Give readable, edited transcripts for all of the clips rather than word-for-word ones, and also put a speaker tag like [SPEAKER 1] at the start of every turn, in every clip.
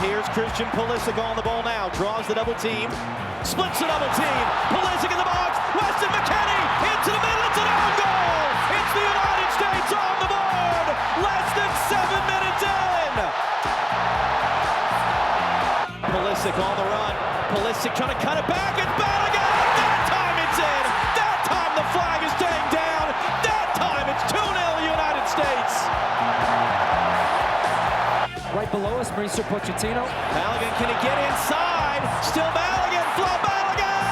[SPEAKER 1] Here's Christian Pulisic on the ball now. Draws the double team. Splits the double team. Pulisic in the box. Weston McKennie into the middle. It's an own goal. It's the United States on the board. Less than 7 minutes in. Pulisic on the run. Pulisic trying to cut it back. It's Balogun. That time it's in. That time the flag is staying down. That time it's 2-0 United States.
[SPEAKER 2] Right below us, Mauricio Pochettino.
[SPEAKER 1] Balogun, can he get inside? Still Balogun, Flo Balogun!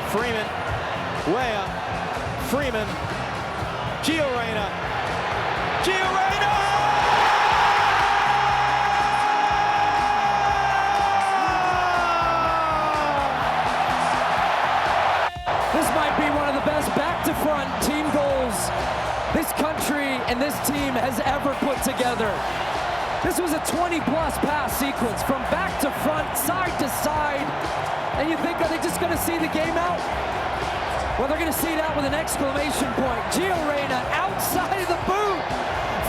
[SPEAKER 1] Freeman, Weah, Freeman, Gio Reyna, Gio Reyna!
[SPEAKER 2] This might be one of the best back-to-front team goals this country and this team has ever put together. This was a 20-plus pass sequence from back to front, side to side. And you think, are they just going to see the game out? Well, they're going to see it out with an exclamation point. Gio Reyna outside of the boot,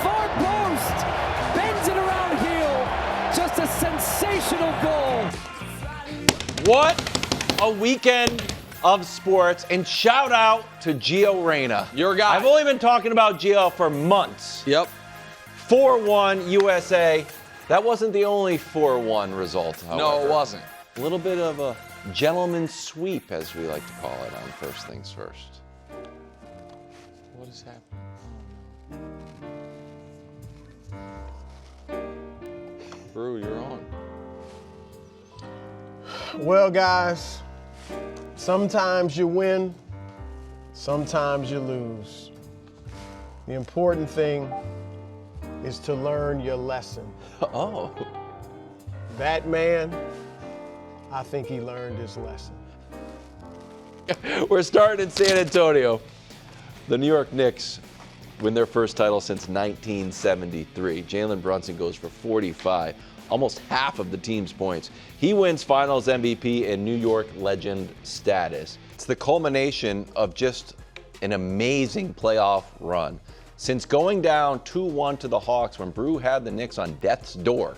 [SPEAKER 2] far post, bends it around heel. Just a sensational goal.
[SPEAKER 3] What a weekend of sports, and shout out to Gio Reyna.
[SPEAKER 4] Your guy.
[SPEAKER 3] I've only been talking about Gio for months.
[SPEAKER 4] Yep.
[SPEAKER 3] 4-1 USA. That wasn't the only 4-1 result, however.
[SPEAKER 4] No, it wasn't.
[SPEAKER 3] A little bit of a gentleman's sweep, as we like to call it on First Things First.
[SPEAKER 4] What is happening? Brew, you're on.
[SPEAKER 5] Well, guys, sometimes you win, sometimes you lose. The important thing is to learn your lesson.
[SPEAKER 3] Oh.
[SPEAKER 5] That man, I think he learned his lesson.
[SPEAKER 3] We're starting in San Antonio. The New York Knicks win their first title since 1973. Jalen Brunson goes for 45, almost half of the team's points. He wins Finals MVP and New York legend status. It's the culmination of just an amazing playoff run. Since going down 2-1 to the Hawks when Brew had the Knicks on death's door,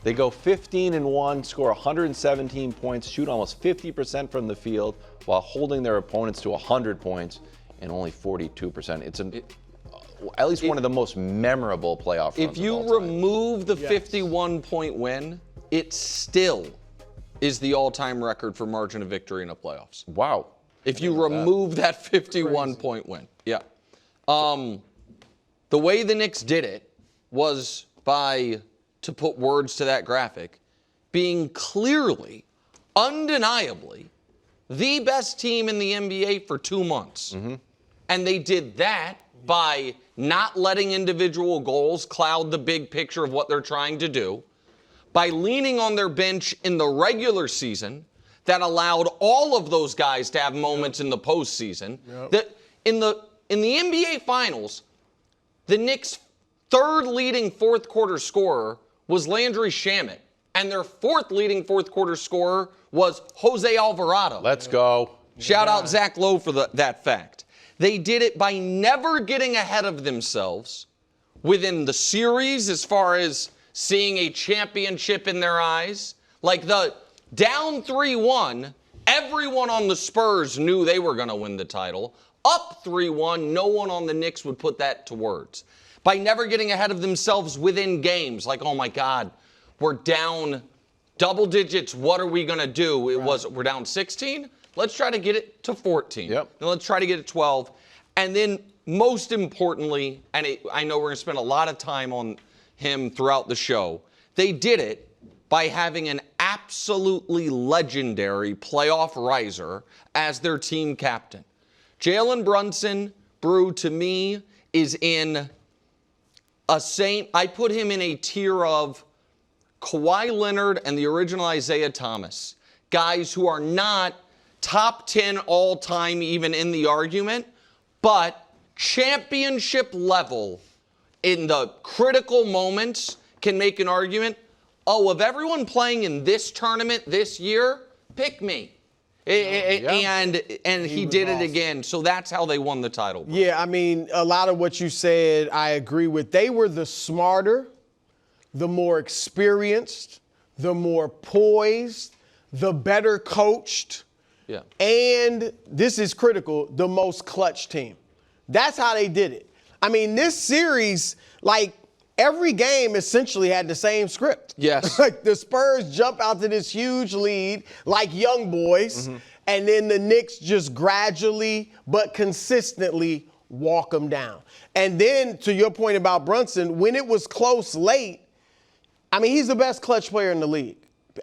[SPEAKER 3] they go 15-1, score 117 points, shoot almost 50% from the field while holding their opponents to 100 points and only 42%. It's at least one of the most memorable playoff runs.
[SPEAKER 4] If you remove the 51-point win, it still is the all-time record for margin of victory in the playoffs.
[SPEAKER 3] Wow.
[SPEAKER 4] If you remove that 51-point win. Yeah. The way the Knicks did it was by, to put words to that graphic, being clearly, undeniably, the best team in the NBA for 2 months. Mm-hmm. And they did that by not letting individual goals cloud the big picture of what they're trying to do, by leaning on their bench in the regular season that allowed all of those guys to have moments in the postseason. That in the NBA Finals, the Knicks' third leading fourth quarter scorer was Landry Shamet, and their fourth leading fourth quarter scorer was Jose Alvarado.
[SPEAKER 3] Let's go.
[SPEAKER 4] Shout out Zach Lowe for that fact. They did it by never getting ahead of themselves within the series as far as seeing a championship in their eyes. Like the down 3-1, everyone on the Spurs knew they were going to win the title. Up 3-1, no one on the Knicks would put that to words. By never getting ahead of themselves within games, like, oh my God, we're down double digits, what are we going to do? We're down 16? Let's try to get it to 14.
[SPEAKER 3] Yep.
[SPEAKER 4] Then let's try to get it 12. And then most importantly, and I know we're going to spend a lot of time on him throughout the show, they did it by having an absolutely legendary playoff riser as their team captain. Jalen Brunson, Brew, to me, is in I put him in a tier of Kawhi Leonard and the original Isaiah Thomas. Guys who are not top 10 all-time even in the argument, but championship level in the critical moments can make an argument. Oh, of everyone playing in this tournament this year, pick me. And he did it again. So that's how they won the title.
[SPEAKER 5] Yeah, I mean, a lot of what you said, I agree with. They were the smarter, the more experienced, the more poised, the better coached, and this is critical, the most clutch team. That's how they did it. I mean, this series, like, every game essentially had the same script.
[SPEAKER 4] Yes.
[SPEAKER 5] Like, the Spurs jump out to this huge lead like young boys, and then the Knicks just gradually but consistently walk them down. And then, to your point about Brunson, when it was close late, I mean, he's the best clutch player in the league.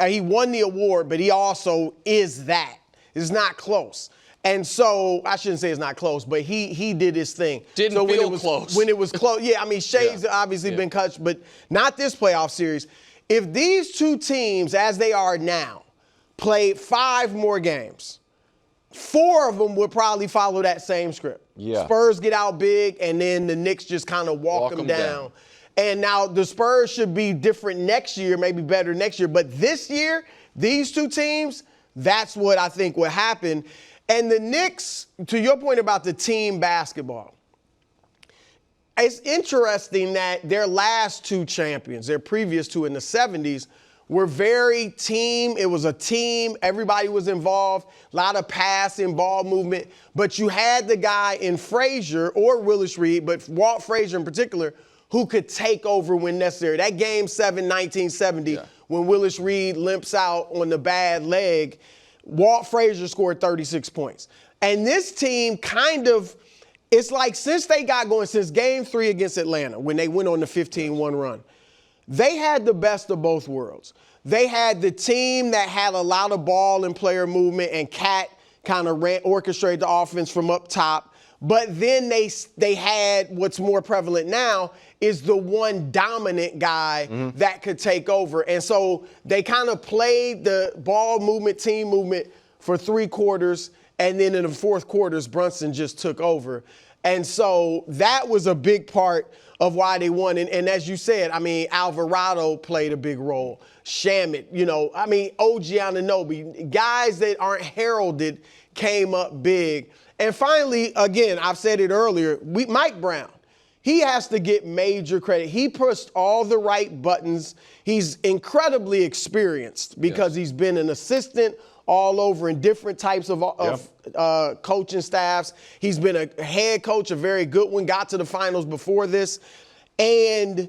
[SPEAKER 5] He won the award, but he also is that. It's not close. And so, I shouldn't say it's not close, but he did his thing.
[SPEAKER 4] Didn't feel close.
[SPEAKER 5] When it was close, yeah, I mean, Shea's obviously been cut, but not this playoff series. If these two teams, as they are now, played 5 more games, 4 of them would probably follow that same script.
[SPEAKER 3] Yeah.
[SPEAKER 5] Spurs get out big, and then the Knicks just kind of walk them down. And now the Spurs should be different next year, maybe better next year. But this year, these two teams, that's what I think will happen. And the Knicks, to your point about the team basketball, it's interesting that their last 2 champions, their previous 2 in the 70s, were very team. It was a team. Everybody was involved. A lot of passing, ball movement. But you had the guy in Frazier or Willis Reed, but Walt Frazier in particular, who could take over when necessary. That Game 7, 1970, when Willis Reed limps out on the bad leg, Walt Frazier scored 36 points. And this team kind of, it's like since they got going, since Game 3 against Atlanta, when they went on the 15-1 run, they had the best of both worlds. They had the team that had a lot of ball and player movement, and Cat kind of orchestrated the offense from up top. But then they had what's more prevalent now is the one dominant guy that could take over. And so they kind of played the ball movement, team movement for 3 quarters, and then in the 4th quarters, Brunson just took over. And so that was a big part of why they won. And as you said, I mean, Alvarado played a big role. Shamet, I mean, OG Anunoby, guys that aren't heralded came up big. And finally, again, I've said it earlier, Mike Brown, he has to get major credit. He pushed all the right buttons. He's incredibly experienced because he's been an assistant all over in different types of coaching staffs. He's been a head coach, a very good one, got to the finals before this. And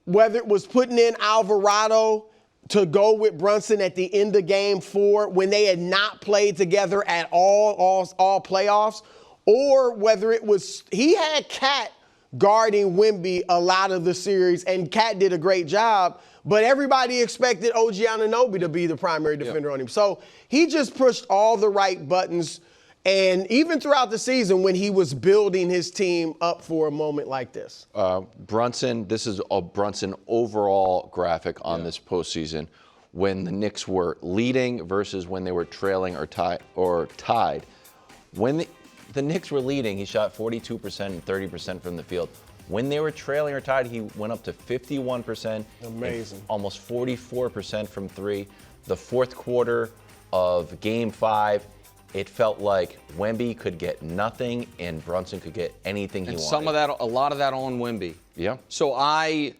[SPEAKER 5] whether it was putting in Alvarado to go with Brunson at the end of Game 4 when they had not played together at all playoffs, or whether it was he had Cat guarding Wemby a lot of the series, and Cat did a great job, but everybody expected OG Anunoby to be the primary defender on him. So he just pushed all the right buttons, and even throughout the season when he was building his team up for a moment like this.
[SPEAKER 3] Brunson, this is a Brunson overall graphic on this postseason when the Knicks were leading versus when they were trailing or tied. When the Knicks were leading, he shot 42% and 30% from the field. When they were trailing or tied, he went up to 51%.
[SPEAKER 5] Amazing.
[SPEAKER 3] Almost 44% from 3. The 4th quarter of Game 5, it felt like Wemby could get nothing and Brunson could get anything he wanted.
[SPEAKER 4] A lot of that on Wemby.
[SPEAKER 3] Yeah.
[SPEAKER 4] So I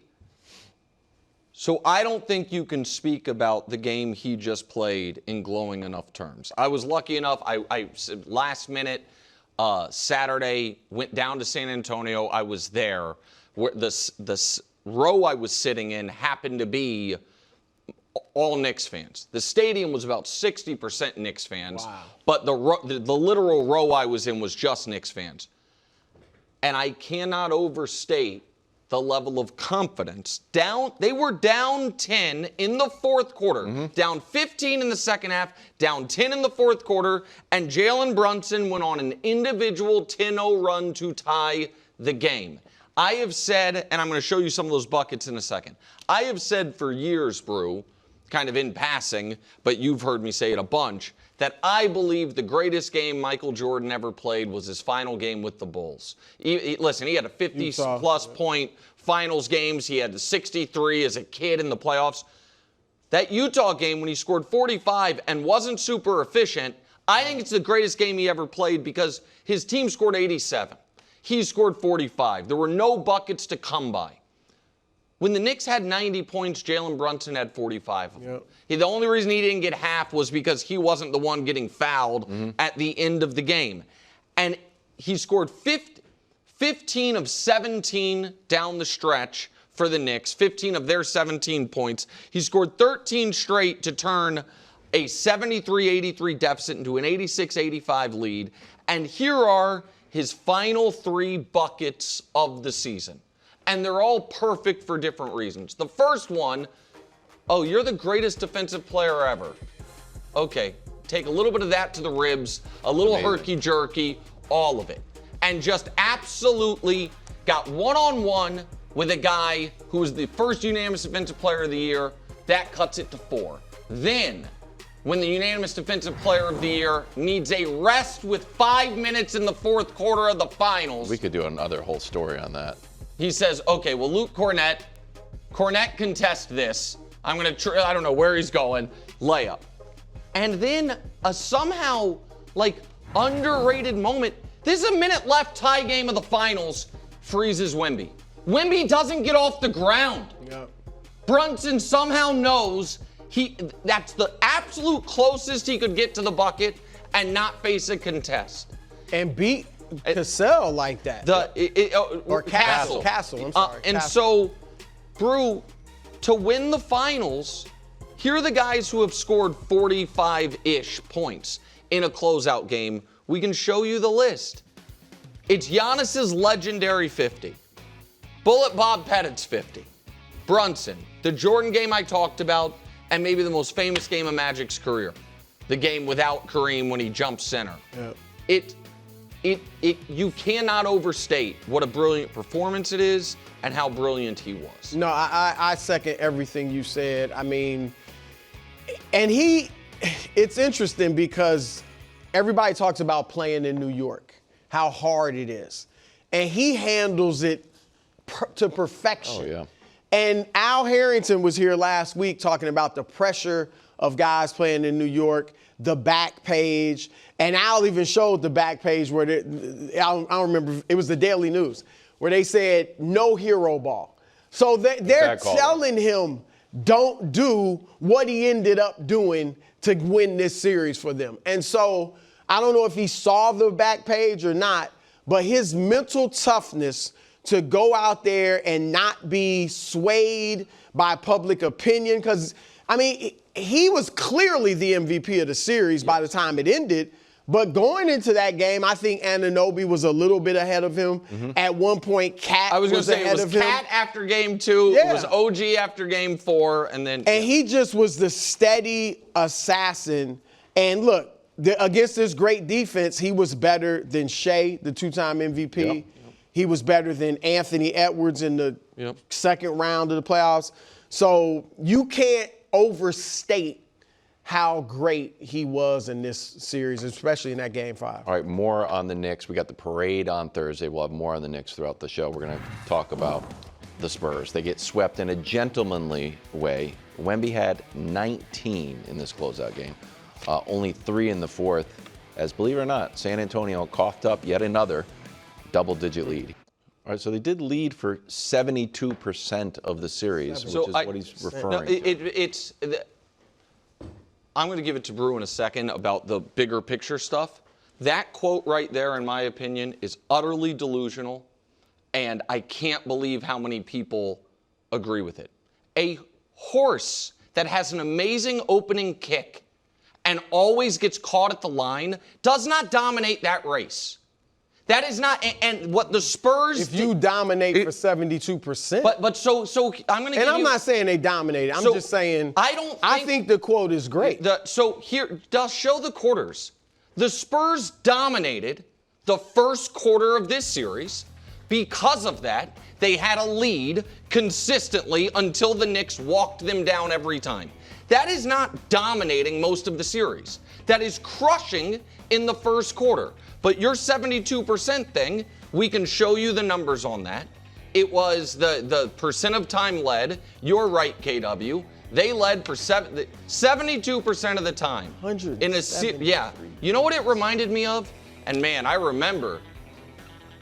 [SPEAKER 4] don't think you can speak about the game he just played in glowing enough terms. I was lucky enough. I last minute Saturday went down to San Antonio. I was there. Where the row I was sitting in happened to be all Knicks fans. The stadium was about 60% Knicks fans, but the literal row I was in was just Knicks fans. And I cannot overstate the level of confidence. They were down 10 in the 4th quarter, down 15 in the 2nd half, down 10 in the 4th quarter, and Jalen Brunson went on an individual 10-0 run to tie the game. I have said, and I'm going to show you some of those buckets in a second, I have said for years, Brew, kind of in passing, but you've heard me say it a bunch, that I believe the greatest game Michael Jordan ever played was his final game with the Bulls. Listen, he had a 50-plus point finals games. He had the 63 as a kid in the playoffs. That Utah game when he scored 45 and wasn't super efficient, I think it's the greatest game he ever played because his team scored 87. He scored 45. There were no buckets to come by. When the Knicks had 90 points, Jalen Brunson had 45 of them. The only reason he didn't get half was because he wasn't the one getting fouled at the end of the game. And he scored 15 of 17 down the stretch for the Knicks, 15 of their 17 points. He scored 13 straight to turn a 73-83 deficit into an 86-85 lead. And here are his final 3 buckets of the season. And they're all perfect for different reasons. The first one, oh, you're the greatest defensive player ever. Okay, take a little bit of that to the ribs, a little herky-jerky, all of it. And just absolutely got one-on-one with a guy who was the first unanimous defensive player of the year. That cuts it to 4. Then, when the unanimous defensive player of the year needs a rest with 5 minutes in the 4th quarter of the finals.
[SPEAKER 3] We could do another whole story on that.
[SPEAKER 4] He says, okay, well, Luke Cornett can test this. I'm going to I don't know where he's going. Layup. And then a somehow, underrated moment. This is a minute left, tie game of the finals. Freezes Wemby. Wemby doesn't get off the ground. Yep. Brunson somehow knows that's the absolute closest he could get to the bucket and not face a contest.
[SPEAKER 5] And beat Cassell like that.
[SPEAKER 4] Or Castle.
[SPEAKER 5] Castle, I'm sorry.
[SPEAKER 4] And
[SPEAKER 5] Castle.
[SPEAKER 4] so, Brew, to win the finals, here are the guys who have scored 45-ish points in a closeout game. We can show you the list. It's Giannis's legendary 50. Bullet Bob Pettit's 50. Brunson, the Jordan game I talked about, and maybe the most famous game of Magic's career. The game without Kareem when he jumps center. Yep. You cannot overstate what a brilliant performance it is and how brilliant he was.
[SPEAKER 5] No, I second everything you said. I mean, and it's interesting because everybody talks about playing in New York, how hard it is. And he handles it to perfection.
[SPEAKER 3] Oh, yeah.
[SPEAKER 5] And Al Harrington was here last week talking about the pressure of guys playing in New York, the back page. And Al even showed the back page where I don't remember, it was the Daily News, where they said no hero ball. So they're telling him don't do what he ended up doing to win this series for them. And so I don't know if he saw the back page or not, but his mental toughness to go out there and not be swayed by public opinion, because, I mean, he was clearly the MVP of the series by the time it ended. But going into that game, I think Anunoby was a little bit ahead of him. Mm-hmm. At one point, Cat was ahead of him.
[SPEAKER 4] Cat after game 2. Yeah. It was OG after game 4. And
[SPEAKER 5] he just was the steady assassin. And look, against this great defense, he was better than Shea, the 2-time MVP. Yep. He was better than Anthony Edwards in the second round of the playoffs. So you can't overstate how great he was in this series, especially in that Game 5.
[SPEAKER 3] All right, more on the Knicks. We got the parade on Thursday. We'll have more on the Knicks throughout the show. We're going to talk about the Spurs. They get swept in a gentlemanly way. Wemby had 19 in this closeout game, only 3 in the 4th. As, believe it or not, San Antonio coughed up yet another double-digit lead. All right, so they did lead for 72% of the series, which is what he's referring to.
[SPEAKER 4] I'm going to give it to Brew in a second about the bigger picture stuff. That quote right there, in my opinion, is utterly delusional, and I can't believe how many people agree with it. A horse that has an amazing opening kick and always gets caught at the line does not dominate that race. That is not, and what the Spurs.
[SPEAKER 5] If you dominate for 72%.
[SPEAKER 4] But so I'm going to.
[SPEAKER 5] And I'm not saying they dominated. I'm just saying. I think the quote is great.
[SPEAKER 4] So here, does show the quarters. The Spurs dominated the first quarter of this series. Because of that, they had a lead consistently until the Knicks walked them down every time. That is not dominating most of the series. That is crushing in the first quarter. But your 72% thing, we can show you the numbers on that. It was the percent of time led. You're right, KW. They led for 72% of the time. In a yeah. You know what it reminded me of? And man, I remember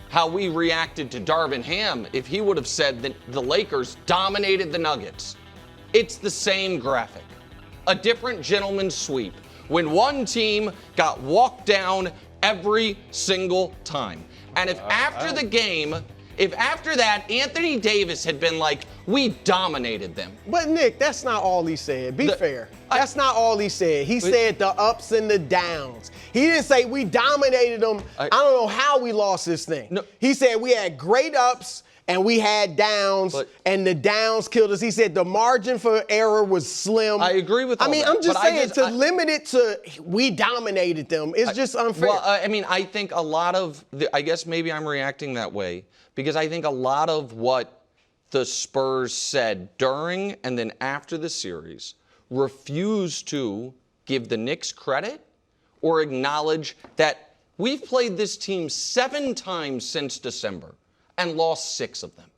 [SPEAKER 4] how we reacted to Darvin Ham if he would have said that the Lakers dominated the Nuggets. It's the same graphic. A different gentleman's sweep. When one team got walked down every single time. And if after the game, if after that Anthony Davis had been like, we dominated them.
[SPEAKER 5] But Nick, that's not all he said. Be fair. That's not all he said. He said the ups and the downs. He didn't say we dominated them. I don't know how we lost this thing. No. He said we had great ups and we had downs, and the downs killed us. He said the margin for error was slim.
[SPEAKER 4] I agree with all that.
[SPEAKER 5] I'm just saying to limit it to we dominated them is just unfair.
[SPEAKER 4] Well, I think a lot of I guess maybe I'm reacting that way because I think a lot of what the Spurs said during and then after the series refused to give the Knicks credit or acknowledge that we've played this team 7 times since December and lost 6 of them.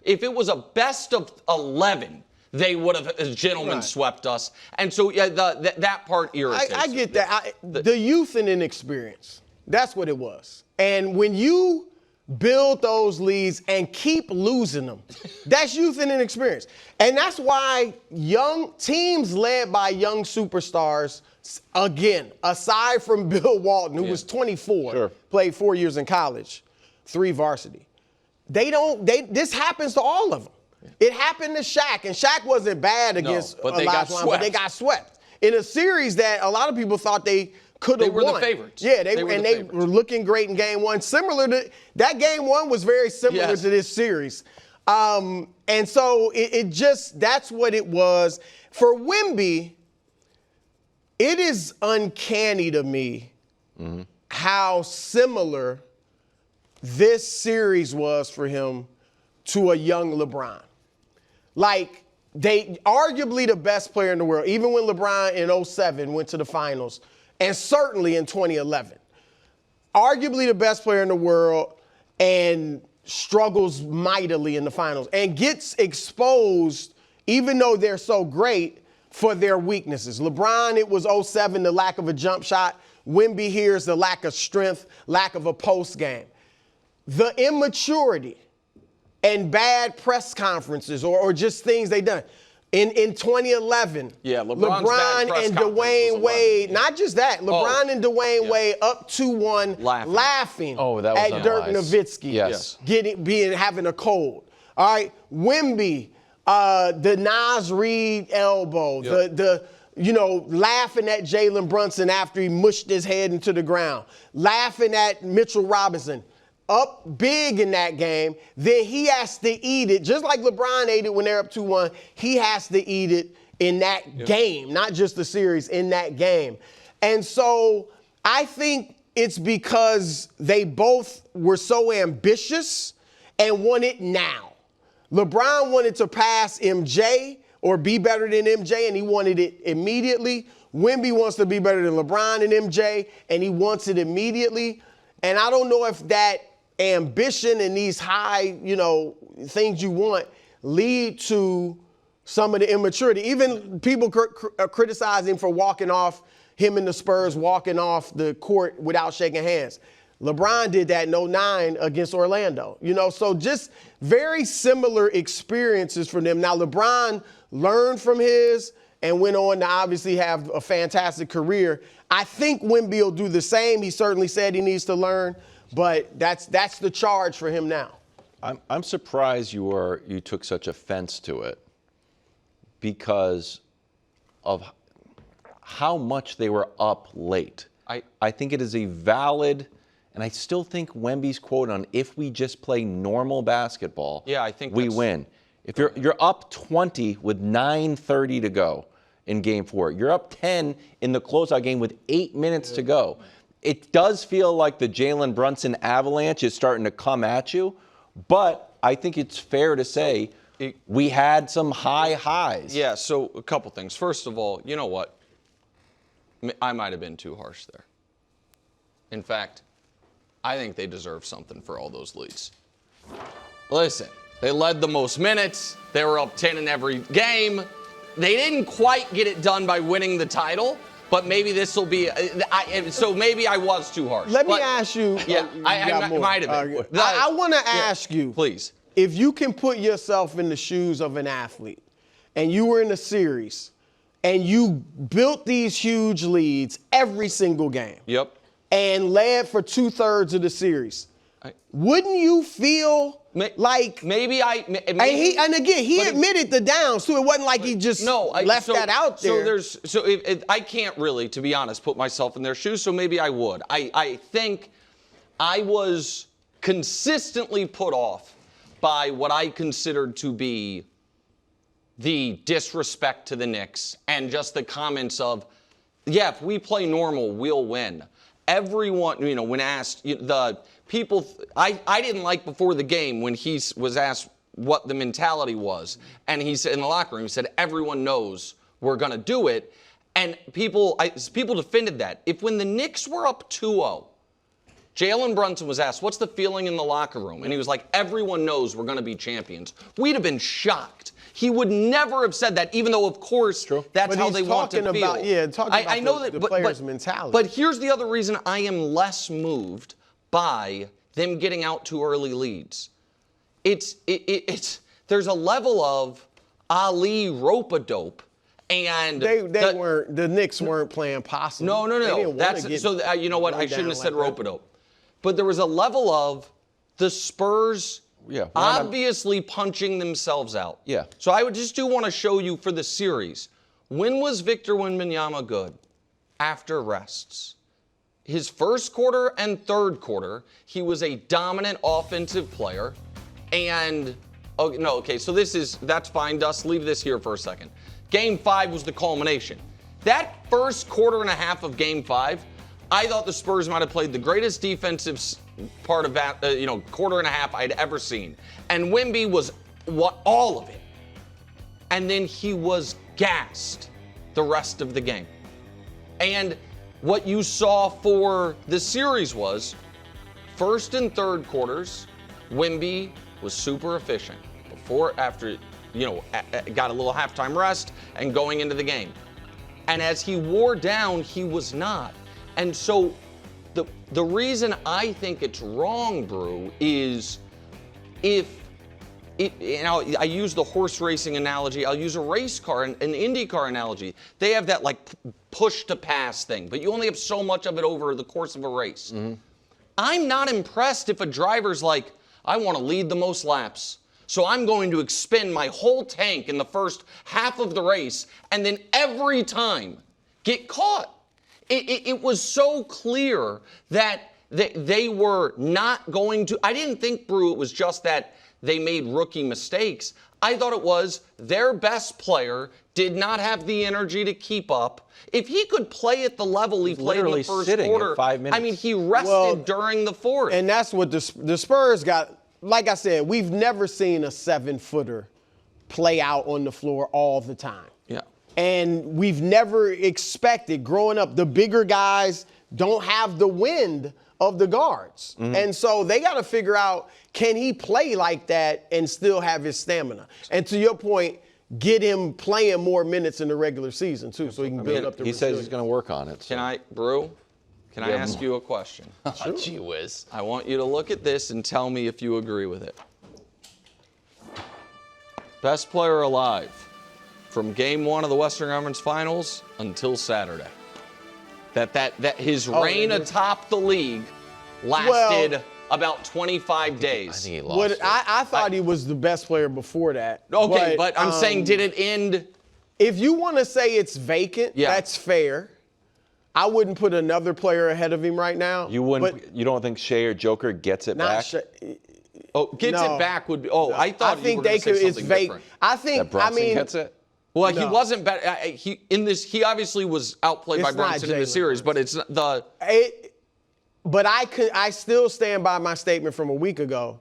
[SPEAKER 4] If it was a best of 11, they would have, as gentlemen, swept us. And so yeah, that part irritates me.
[SPEAKER 5] I get that. The youth and inexperience. That's what it was. And when you build those leads and keep losing them, that's youth and inexperience. And that's why young teams led by young superstars, again, aside from Bill Walton, who was 24, played 4 years in college, 3 varsity. This happens to all of them. It happened to Shaq, and Shaq wasn't bad against
[SPEAKER 4] but they got swept.
[SPEAKER 5] But they got swept in a series that a lot of people thought they could have won.
[SPEAKER 4] They were the favorites.
[SPEAKER 5] Yeah, they were looking great in game 1. Similar to that game 1 was very similar to this series. And so it just, that's what it was. For Wemby, it is uncanny to me how similar this series was for him to a young LeBron. Like, they arguably the best player in the world, even when LeBron in 2007 went to the finals, and certainly in 2011. Arguably the best player in the world and struggles mightily in the finals and gets exposed, even though they're so great, for their weaknesses. LeBron, it was 2007, the lack of a jump shot. Wemby here is the lack of strength, lack of a post game. The immaturity and bad press conferences or just things they done. In 2011, LeBron and Dwayne Wade, not just that, LeBron and Dwayne Wade up 2-1 laughing at Dirk Nowitzki having a cold. All right, Wemby, the Nas Reed elbow, laughing at Jalen Brunson after he mushed his head into the ground, laughing at Mitchell Robinson. Up big in that game, then he has to eat it. Just like LeBron ate it when they're up 2-1, he has to eat it in that game, not just the series, in that game. And so I think it's because they both were so ambitious and want it now. LeBron wanted to pass MJ or be better than MJ, and he wanted it immediately. Wemby wants to be better than LeBron and MJ, and he wants it immediately. And I don't know if that ambition and these high, things you want lead to some of the immaturity. Even people criticize him for walking off, him and the Spurs walking off the court without shaking hands. LeBron did that in 2009 against Orlando. So just very similar experiences for them. Now, LeBron learned from his and went on to obviously have a fantastic career. I think Wemby will do the same. He certainly said he needs to learn, but that's the charge for him now.
[SPEAKER 3] I'm surprised you took such offense to it because of how much they were up late. I think it is a valid, and I still think Wemby's quote on if we just play normal basketball,
[SPEAKER 4] I think
[SPEAKER 3] we win. If you're up 20 with 9:30 to go in Game 4, you're up 10 in the closeout game with 8 minutes to go. It does feel like the Jalen Brunson avalanche is starting to come at you, but I think it's fair to say we had some high highs.
[SPEAKER 4] Yeah, so a couple things. First of all, you know what? I might have been too harsh there. In fact, I think they deserve something for all those leads. Listen, they led the most minutes. They were up 10 in every game. they didn't quite get it done by winning the title, but maybe this will be. So maybe I was too harsh.
[SPEAKER 5] Let me ask you.
[SPEAKER 4] Yeah, I might have been.
[SPEAKER 5] I want to ask you,
[SPEAKER 4] please,
[SPEAKER 5] if you can put yourself in the shoes of an athlete, and you were in a series, and you built these huge leads every single game.
[SPEAKER 4] Yep.
[SPEAKER 5] And led for 2/3 of the series. Wouldn't you feel like
[SPEAKER 4] maybe
[SPEAKER 5] and again he admitted the downs too. It wasn't like he just left that out there.
[SPEAKER 4] I can't really, to be honest, put myself in their shoes. So maybe I would. I think I was consistently put off by what I considered to be the disrespect to the Knicks and just the comments of, yeah, if we play normal, we'll win. Everyone, when asked, the people, I didn't like before the game when he was asked what the mentality was. And he said in the locker room, he said, everyone knows we're going to do it. And people defended that. If when the Knicks were up 2-0, Jalen Brunson was asked, what's the feeling in the locker room? And he was like, everyone knows we're going to be champions. We'd have been shocked. He would never have said that, even though, of course, that's how they want to feel.
[SPEAKER 5] I know that the players' mentality.
[SPEAKER 4] But here's the other reason I am less moved by them getting out to early leads. There's a level of Ali rope-a-dope, and
[SPEAKER 5] the Knicks weren't playing possum.
[SPEAKER 4] No. You know what? I shouldn't have said rope-a-dope. But there was a level of the Spurs obviously punching themselves out.
[SPEAKER 3] Yeah.
[SPEAKER 4] So I just want to show you for the series. When was Victor Wembanyama good? After rests. His first quarter and third quarter, he was a dominant offensive player. And, so that's fine, Dust. Leave this here for a second. Game 5 was the culmination. That first quarter and a half of Game 5, I thought the Spurs might have played the greatest defensive part of that, quarter and a half I'd ever seen. And Wemby was all of it. And then he was gassed the rest of the game. And what you saw for the series was first and third quarters, Wemby was super efficient. After got a little halftime rest and going into the game. And as he wore down, he was not. And so the reason I think it's wrong, Brew, is I use the horse racing analogy. I'll use a race car, an Indy car analogy. They have that push to pass thing, but you only have so much of it over the course of a race. Mm-hmm. I'm not impressed if a driver's like, I want to lead the most laps, so I'm going to expend my whole tank in the first half of the race and then every time get caught. It was so clear that they were not going to. I didn't think, Brew, it was just that they made rookie mistakes. I thought it was their best player did not have the energy to keep up. If he could play at the level he played in the first quarter,
[SPEAKER 3] at 5 minutes.
[SPEAKER 4] I mean, he rested during the fourth.
[SPEAKER 5] And that's what the Spurs got. Like I said, we've never seen a 7-footer play out on the floor all the time.
[SPEAKER 4] Yeah.
[SPEAKER 5] And we've never expected, growing up, the bigger guys don't have the wind of the guards. Mm-hmm. And so they got to figure out, can he play like that and still have his stamina? And to your point, get him playing more minutes in the regular season, too, so he can build up the resilience.
[SPEAKER 3] He says he's going to work on it. So.
[SPEAKER 4] Can I ask you a question?
[SPEAKER 3] Sure. Gee whiz.
[SPEAKER 4] I want you to look at this and tell me if you agree with it. Best player alive from Game 1 of the Western Conference Finals until Saturday. That his reign atop the league lasted about 25 days.
[SPEAKER 3] I think he lost.
[SPEAKER 5] I thought he was the best player before that.
[SPEAKER 4] Okay, but I'm saying, did it end?
[SPEAKER 5] If you want to say it's vacant, that's fair. I wouldn't put another player ahead of him right now.
[SPEAKER 3] You wouldn't. You don't think Shea or Joker gets it back?
[SPEAKER 4] Gets it back would be. I thought you were going to say something different.
[SPEAKER 5] I think.
[SPEAKER 3] That Bronson gets it.
[SPEAKER 4] Well, he wasn't better. He obviously was outplayed by Bronson in the series, but it's the.
[SPEAKER 5] But I still stand by my statement from a week ago.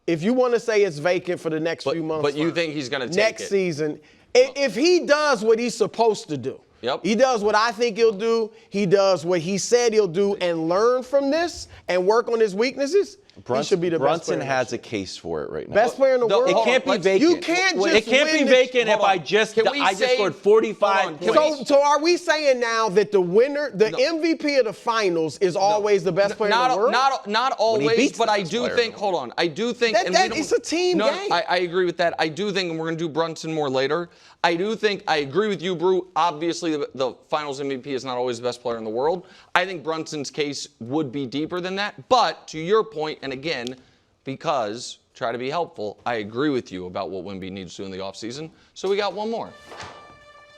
[SPEAKER 5] If you want to say it's vacant for the next few months,
[SPEAKER 4] but you think he's going to take
[SPEAKER 5] next season, if he does what he's supposed to do.
[SPEAKER 4] Yep.
[SPEAKER 5] He does what I think he'll do. He does what he said he'll do and learn from this and work on his weaknesses. He should be the best player.
[SPEAKER 3] Brunson has a case for it right now.
[SPEAKER 5] Best player in the world.
[SPEAKER 3] It can't be vacant.
[SPEAKER 5] You can't just
[SPEAKER 6] It can't be
[SPEAKER 5] win
[SPEAKER 6] vacant if
[SPEAKER 5] Hold on.
[SPEAKER 6] I just
[SPEAKER 4] say-
[SPEAKER 6] scored 45 points.
[SPEAKER 5] So are we saying now that the winner, the MVP of the finals is always the best player in the world?
[SPEAKER 4] Not always,
[SPEAKER 3] beats
[SPEAKER 4] but
[SPEAKER 3] the
[SPEAKER 4] I
[SPEAKER 3] best
[SPEAKER 4] do
[SPEAKER 3] player
[SPEAKER 4] think,
[SPEAKER 3] in the
[SPEAKER 4] hold on, I do think.
[SPEAKER 5] That-
[SPEAKER 4] and
[SPEAKER 5] that is a team
[SPEAKER 4] no,
[SPEAKER 5] game.
[SPEAKER 4] I agree with that. I do think, and we're going to do Brunson more later. I do think, I agree with you, Brew. Obviously, the finals MVP is not always the best player in the world. I think Brunson's case would be deeper than that. But to your point, and again, because, try to be helpful, I agree with you about what Wemby needs to do in the offseason. So we got one more.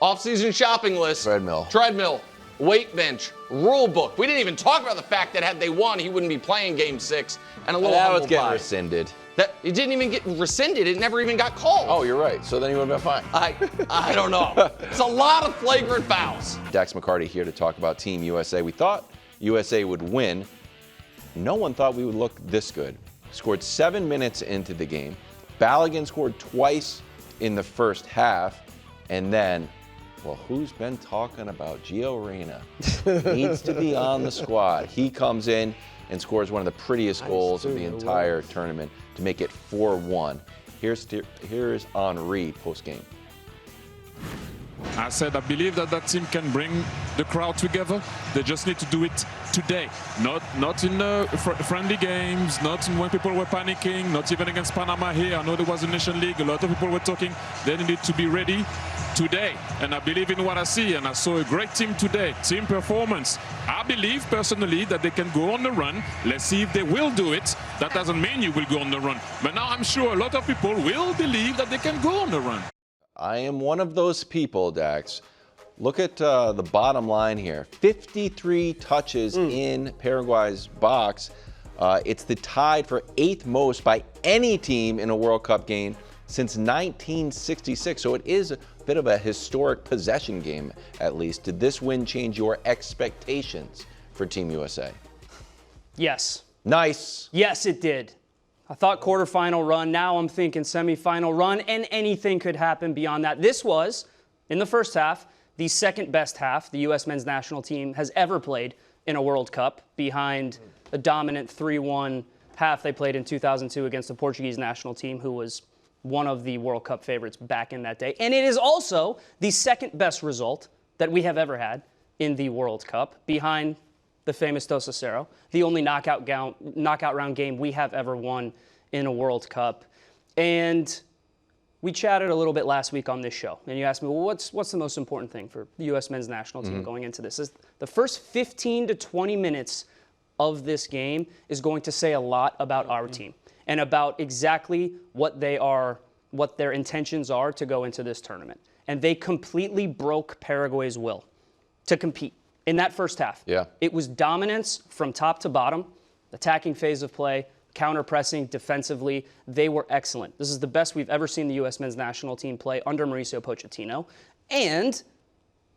[SPEAKER 4] Offseason shopping list. Treadmill. Weight bench. Rule book. We didn't even talk about the fact that had they won, he wouldn't be playing Game 6. And a little
[SPEAKER 3] That
[SPEAKER 4] humble
[SPEAKER 3] was getting
[SPEAKER 4] pie.
[SPEAKER 3] rescinded.
[SPEAKER 4] That it didn't even get rescinded. It never even got called.
[SPEAKER 3] Oh, you're right. So then he would have been fine.
[SPEAKER 4] I don't know. It's a lot of flagrant fouls.
[SPEAKER 3] Dax McCarty here to talk about Team USA. We thought USA would win. No one thought we would look this good. Scored 7 minutes into the game. Balogun scored twice in the first half. And then, well, who's been talking about Gio Reyna? Needs to be on the squad. He comes in and scores one of the prettiest goals of the entire tournament to make it 4-1. Here's Henri post-game.
[SPEAKER 7] I said I believe that team can bring the crowd together. They just need to do it today. Not in friendly games, not in when people were panicking, not even against Panama here. I know there was a Nation League. A lot of people were talking. They needed to be ready today. And I believe in what I see. And I saw a great team today. Team performance. I believe personally that they can go on the run. Let's see if they will do it. That doesn't mean you will go on the run. But now I'm sure a lot of people will believe that they can go on the run.
[SPEAKER 3] I am one of those people, Dax. Look at the bottom line here. 53 touches in Paraguay's box. It's the tied for 8th most by any team in a World Cup game since 1966. So it is a bit of a historic possession game, at least. Did this win change your expectations for Team USA?
[SPEAKER 6] Yes.
[SPEAKER 3] Nice.
[SPEAKER 6] Yes, it did. I thought quarterfinal run. Now I'm thinking semifinal run, and anything could happen beyond that. This was, in the first half, the second best half the U.S. men's national team has ever played in a World Cup, behind a dominant 3-1 half they played in 2002 against the Portuguese national team, who was one of the World Cup favorites back in that day. And it is also the second best result that we have ever had in the World Cup, behind the famous 2-0, the only knockout round game we have ever won in a World Cup. And we chatted a little bit last week on this show, and you asked me, well, what's the most important thing for the U.S. men's national team going into this? Is the first 15 to 20 minutes of this game is going to say a lot about our team and about exactly what their intentions are to go into this tournament. And they completely broke Paraguay's will to compete. In that first half, it was dominance from top to bottom, attacking phase of play, counter-pressing defensively. They were excellent. This is the best we've ever seen the U.S. men's national team play under Mauricio Pochettino, and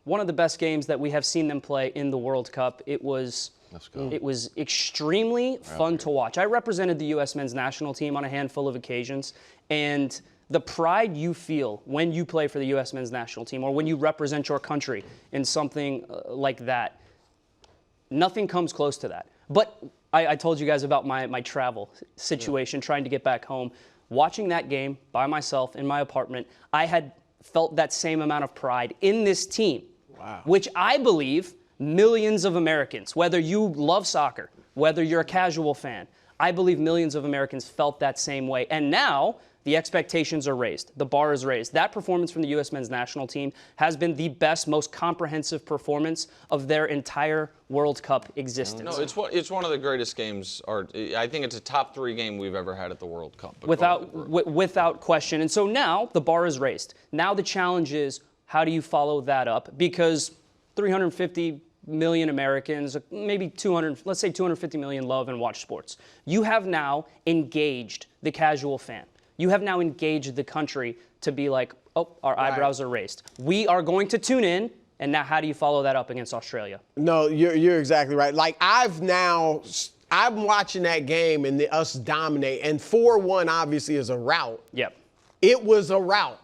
[SPEAKER 6] one of the best games that we have seen them play in the World Cup. It was extremely fun to watch. I represented the U.S. men's national team on a handful of occasions, and the pride you feel when you play for the U.S. men's national team or when you represent your country in something like that, nothing comes close to that. But I told you guys about my travel situation, trying to get back home. Watching that game by myself in my apartment, I had felt that same amount of pride in this team, which I believe millions of Americans, whether you love soccer, whether you're a casual fan, I believe millions of Americans felt that same way. And now the expectations are raised. The bar is raised. That performance from the U.S. men's national team has been the best, most comprehensive performance of their entire World Cup existence.
[SPEAKER 4] No, it's one of the greatest games. I think it's a top 3 game we've ever had at the World Cup.
[SPEAKER 6] Without question. And so now the bar is raised. Now the challenge is, how do you follow that up? Because 350 million Americans, maybe 250 million love and watch sports. You have now engaged the casual fan. You have now engaged the country to be like, oh, our eyebrows are raised. We are going to tune in, and now how do you follow that up against Australia?
[SPEAKER 5] No, you're exactly right. Like, I'm watching that game and us dominate, and 4-1 obviously is a rout.
[SPEAKER 6] Yep.
[SPEAKER 5] it was a rout.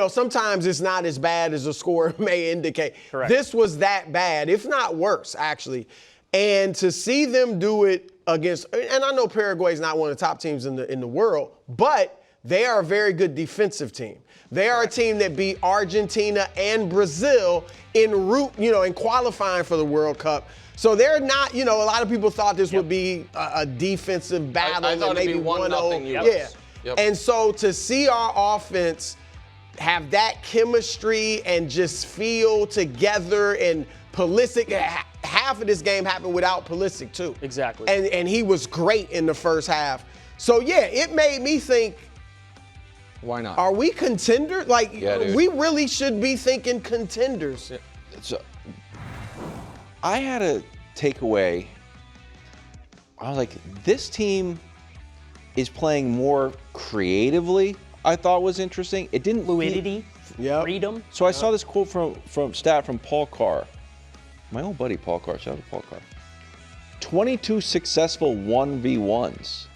[SPEAKER 5] Sometimes it's not as bad as the score may indicate.
[SPEAKER 6] Correct.
[SPEAKER 5] This was that bad, if not worse, actually. And to see them do it against, and I know Paraguay is not one of the top teams in the world, but they are a very good defensive team. They are a team that beat Argentina and Brazil in qualifying for the World Cup. So they're not, a lot of people thought this would be a defensive battle.
[SPEAKER 4] I thought it'd be 1-0.
[SPEAKER 5] Yeah.
[SPEAKER 4] Yep.
[SPEAKER 5] And so to see our offense have that chemistry and just feel together, and Pulisic, half of this game happened without Pulisic too.
[SPEAKER 6] Exactly.
[SPEAKER 5] And he was great in the first half. So yeah, it made me think,
[SPEAKER 4] why not?
[SPEAKER 5] are we contenders?
[SPEAKER 3] Dude.
[SPEAKER 5] We really should be thinking contenders.
[SPEAKER 3] So, I had a takeaway. I was like, this team is playing more creatively. I thought was interesting. It didn't
[SPEAKER 6] Fluidity, freedom.
[SPEAKER 3] So I saw this quote from Paul Carr, my old buddy Paul Carr. Shout out to Paul Carr. 22 successful 1v1s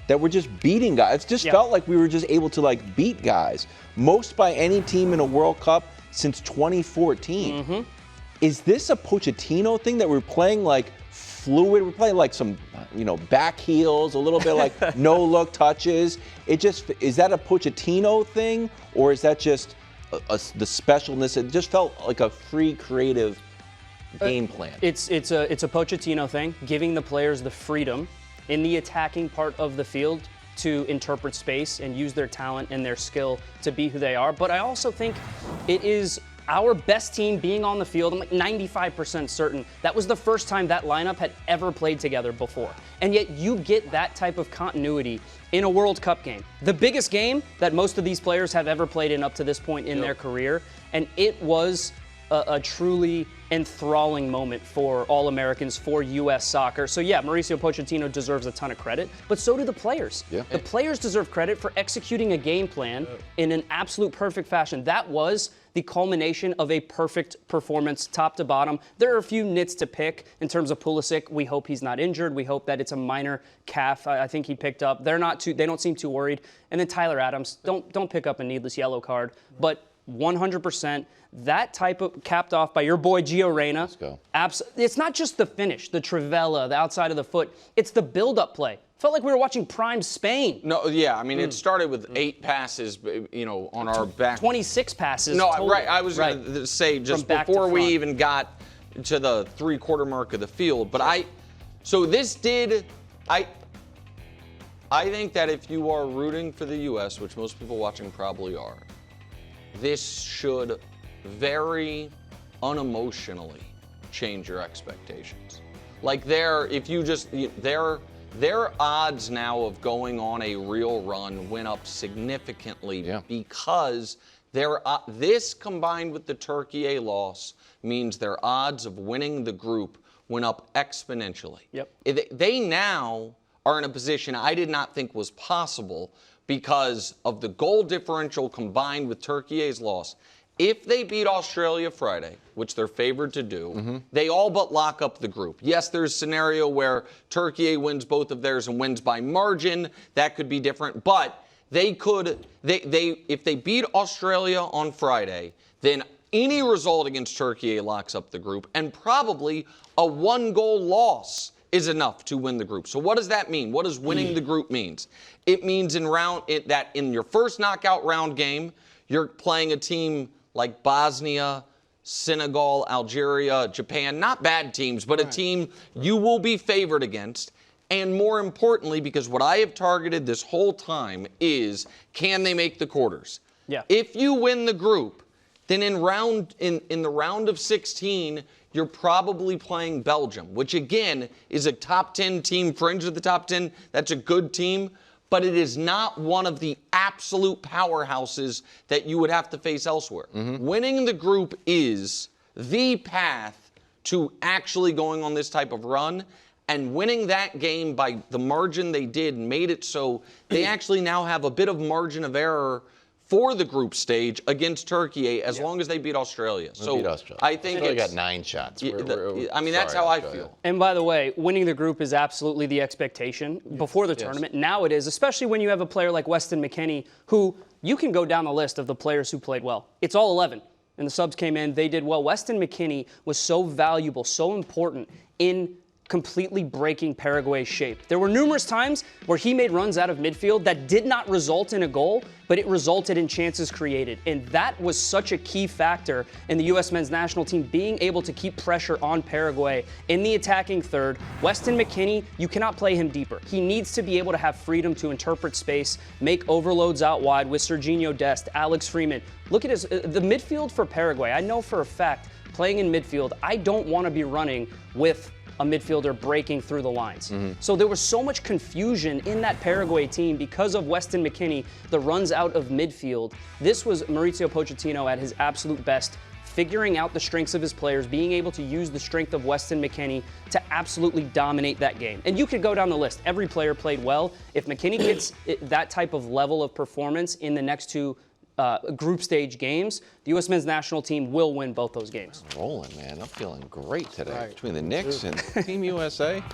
[SPEAKER 3] that were just beating guys. It just felt like we were just able to beat guys. Most by any team in a World Cup since 2014.
[SPEAKER 6] Mm-hmm.
[SPEAKER 3] Is this a Pochettino thing that we're playing fluid? We're playing some, back heels, a little bit no-look touches. Is that a Pochettino thing, or is that just the specialness? It just felt like a free, creative game plan.
[SPEAKER 6] It's a Pochettino thing, giving the players the freedom in the attacking part of the field to interpret space and use their talent and their skill to be who they are. But I also think it is our best team being on the field. I'm 95% certain that was the first time that lineup had ever played together before. And yet you get that type of continuity in a World Cup game. The biggest game that most of these players have ever played in up to this point in their career. And it was a truly enthralling moment for all Americans, for U.S. soccer. So yeah, Mauricio Pochettino deserves a ton of credit, but so do the players. Yeah. The players deserve credit for executing a game plan in an absolute perfect fashion. That was the culmination of a perfect performance, top to bottom. There are a few nits to pick in terms of Pulisic. We hope he's not injured. We hope that it's a minor calf. I think he picked up. They don't seem too worried. And then Tyler Adams, don't pick up a needless yellow card, but 100%. That type of, capped off by your boy Gio Reyna.
[SPEAKER 3] Let's go.
[SPEAKER 6] It's not just the finish, the trivela, the outside of the foot. It's the build-up play. Felt like we were watching prime Spain.
[SPEAKER 4] No, yeah, I mean, it started with 8 passes, on our back.
[SPEAKER 6] 26 passes.
[SPEAKER 4] No,
[SPEAKER 6] total.
[SPEAKER 4] right. I was going to say just before we even got to the 3/4 mark of the field. But I think that if you are rooting for the U.S., which most people watching probably are, this should very unemotionally change your expectations. Their odds now of going on a real run went up significantly because this combined with the Turkey loss means their odds of winning the group went up exponentially.
[SPEAKER 6] Yep.
[SPEAKER 4] They now are in a position I did not think was possible because of the goal differential combined with Turkey's loss. If they beat Australia Friday, which they're favored to do, they all but lock up the group. Yes, there's a scenario where Turkey wins both of theirs and wins by margin. That could be different. But if they beat Australia on Friday, then any result against Turkey locks up the group, and probably a 1-goal loss is enough to win the group. So what does that mean? What does winning the group means? It means that in your first knockout round game, you're playing a team like Bosnia, Senegal, Algeria, Japan, not bad teams, but a team you will be favored against. And more importantly, because what I have targeted this whole time is, can they make the quarters?
[SPEAKER 6] Yeah.
[SPEAKER 4] If you win the group, then in the round of 16, you're probably playing Belgium, which again is a top 10 team, fringe of the top 10. That's a good team. But it is not one of the absolute powerhouses that you would have to face elsewhere. Winning the group is the path to actually going on this type of run, and winning that game by the margin they did made it so they actually now have a bit of margin of error for the group stage against Turkey as long as they beat Australia.
[SPEAKER 3] So beat Australia.
[SPEAKER 4] I think
[SPEAKER 3] they got 9 shots.
[SPEAKER 4] I mean, that's how I feel.
[SPEAKER 6] And by the way, winning the group is absolutely the expectation before the tournament. Now it is, especially when you have a player like Weston McKennie, who you can go down the list of the players who played well. It's all 11. And the subs came in, they did well. Weston McKennie was so valuable, so important in completely breaking Paraguay's shape. There were numerous times where he made runs out of midfield that did not result in a goal, but it resulted in chances created. And that was such a key factor in the U.S. men's national team being able to keep pressure on Paraguay in the attacking third. Weston McKennie, you cannot play him deeper. He needs to be able to have freedom to interpret space, make overloads out wide with Serginho Dest, Alex Freeman. Look at the midfield for Paraguay. I know for a fact, playing in midfield, I don't want to be running with a midfielder breaking through the lines. So there was so much confusion in that Paraguay team because of Weston McKennie, the runs out of midfield. This was Mauricio Pochettino at his absolute best, figuring out the strengths of his players, being able to use the strength of Weston McKennie to absolutely dominate that game. And you could go down the list. Every player played well. If McKennie gets that type of level of performance in the next 2 group stage games, the U.S. men's national team will win both those games.
[SPEAKER 3] Rolling, man. I'm feeling great today between the Knicks and Team USA.